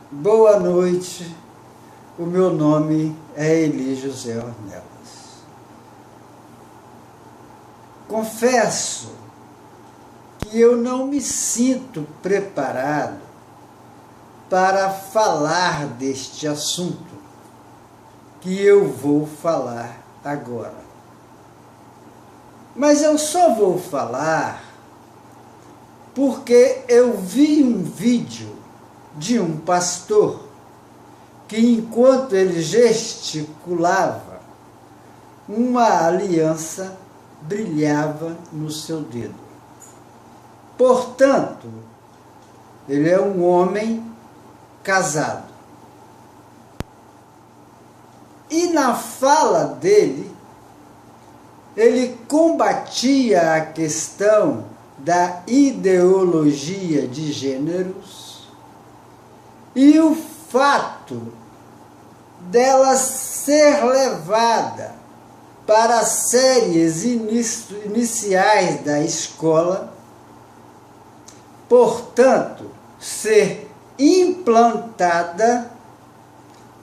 Boa noite, o meu nome é Eli José Ornelas. Confesso que eu não me sinto preparado para falar deste assunto que eu vou falar agora. Mas eu só vou falar porque eu vi um vídeo de um pastor que, enquanto ele gesticulava, uma aliança brilhava no seu dedo. Portanto, ele é um homem casado. E na fala dele, ele combatia a questão da ideologia de gêneros e o fato dela ser levada para as séries iniciais da escola, portanto, ser implantada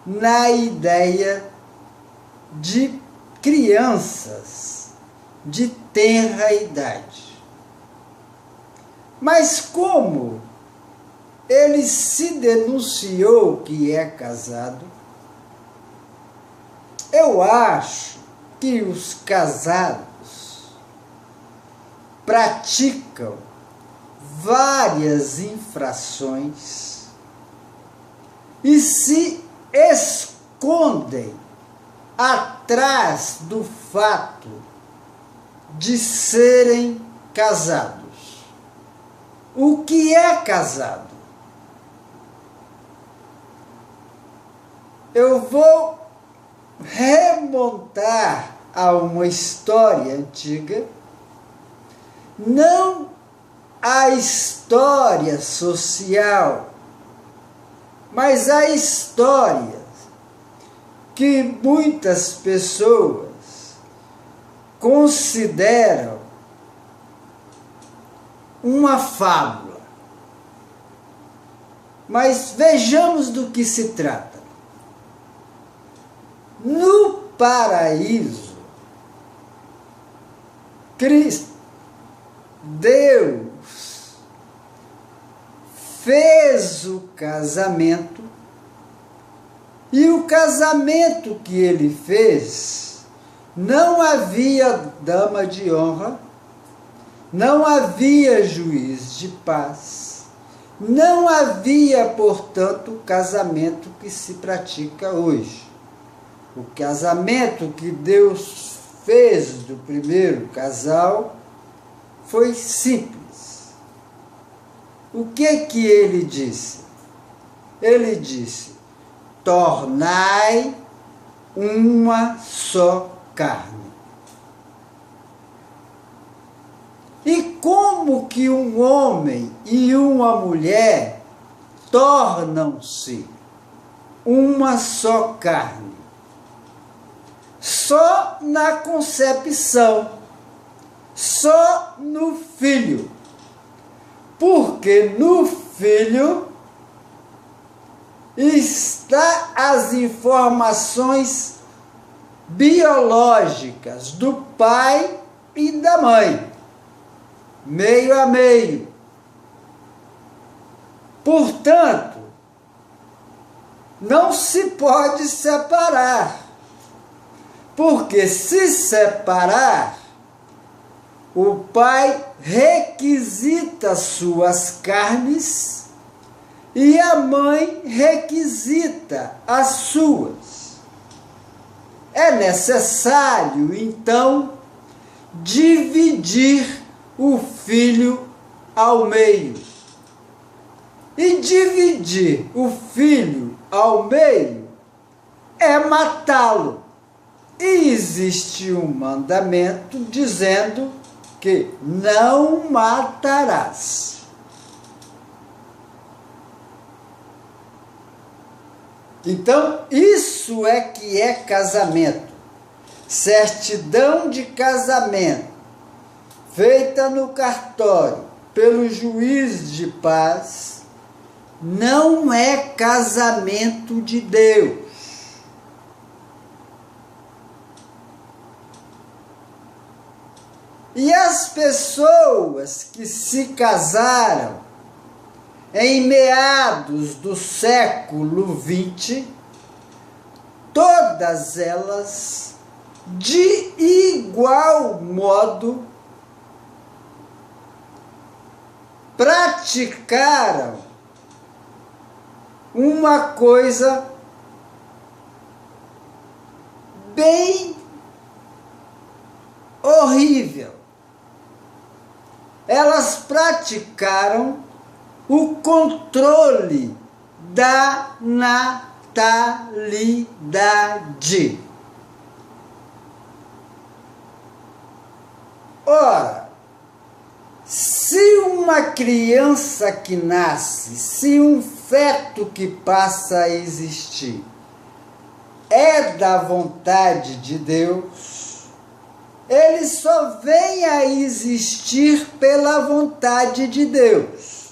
na ideia de crianças de tenra idade. Mas como ele se denunciou que é casado, eu acho que os casados praticam várias infrações e se escondem atrás do fato de serem casados. O que é casado? Eu vou remontar a uma história antiga, não a história social, mas a história que muitas pessoas consideram uma fábula. Mas vejamos do que se trata. No paraíso, Deus fez o casamento, e o casamento que ele fez, não havia dama de honra, não havia juiz de paz, não havia, portanto, o casamento que se pratica hoje. O casamento que Deus fez do primeiro casal foi simples. O que ele disse? Ele disse: tornai uma só carne. E como que um homem e uma mulher tornam-se uma só carne? Só na concepção, só no filho. Porque no filho está as informações biológicas do pai e da mãe, meio a meio. Portanto, não se pode separar, porque se separar, o pai requisita suas carnes e a mãe requisita as suas. É necessário, então, dividir o filho ao meio. E dividir o filho ao meio é matá-lo. E existe um mandamento dizendo que não matarás. Então, isso é que é casamento. Certidão de casamento, feita no cartório pelo juiz de paz, não é casamento de Deus. E as pessoas que se casaram em meados do século XX, todas elas, de igual modo, praticaram uma coisa bem horrível. Elas praticaram o controle da natalidade. Ora, se uma criança que nasce, se um feto que passa a existir é da vontade de Deus, ele só vem a existir pela vontade de Deus.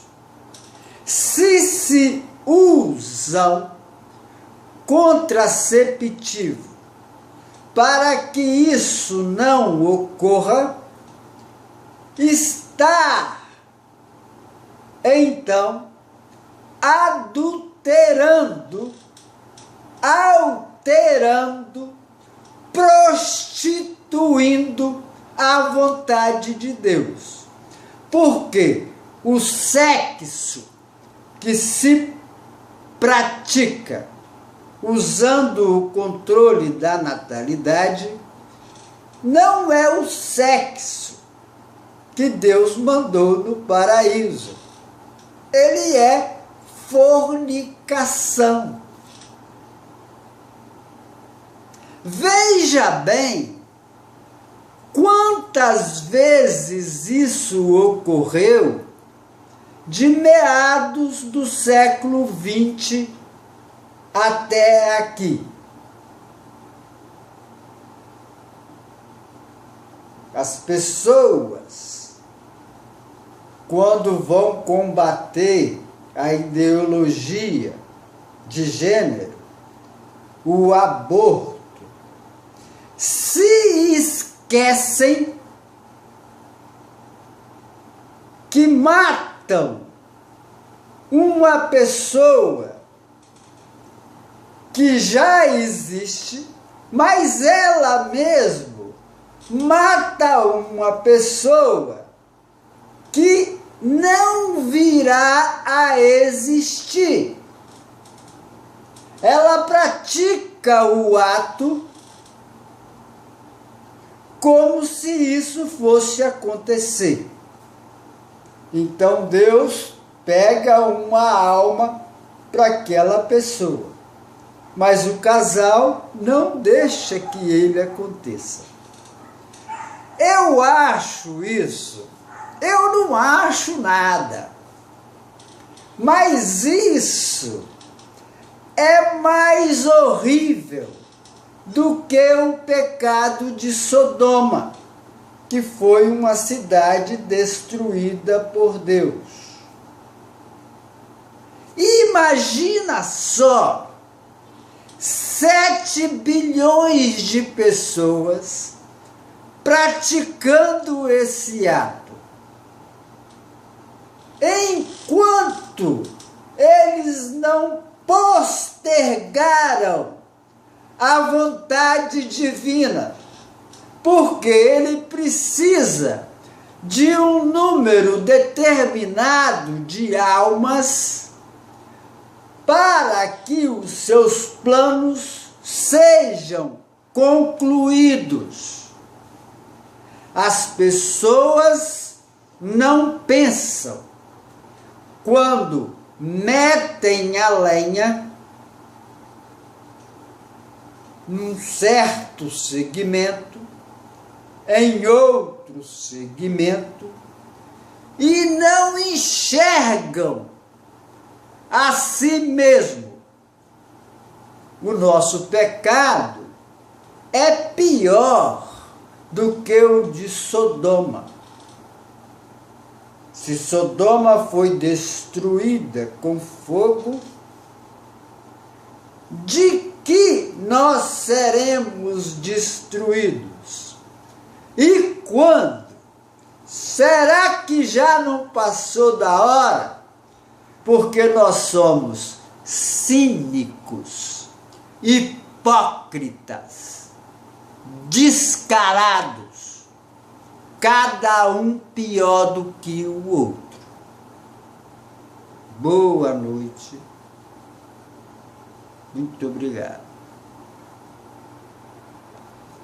Se usam contraceptivo para que isso não ocorra, está, então, adulterando, alterando, prostituindo a vontade de Deus. Porque o sexo que se pratica usando o controle da natalidade não é o sexo que Deus mandou no paraíso. Ele é fornicação. Veja bem quantas vezes isso ocorreu de meados do século XX até aqui. As pessoas, quando vão combater a ideologia de gênero, o aborto, se esquecem que matam uma pessoa que já existe, mas ela mesmo mata uma pessoa que não virá a existir. Ela pratica o ato como se isso fosse acontecer. Então Deus pega uma alma para aquela pessoa, mas o casal não deixa que ele aconteça. Eu acho isso, eu não acho nada, mas isso é mais horrível do que o pecado de Sodoma, que foi uma cidade destruída por Deus. Imagina só, 7 bilhões de pessoas praticando esse ato, enquanto eles não postergaram a vontade divina, porque ele precisa de um número determinado de almas para que os seus planos sejam concluídos. As pessoas não pensam quando metem a lenha num certo segmento, em outro segmento, e não enxergam a si mesmo. O nosso pecado é pior do que o de Sodoma. Se Sodoma foi destruída com fogo, de que nós seremos destruídos? E quando? Será que já não passou da hora? Porque nós somos cínicos, hipócritas, descarados, cada um pior do que o outro. Boa noite. Muito obrigado.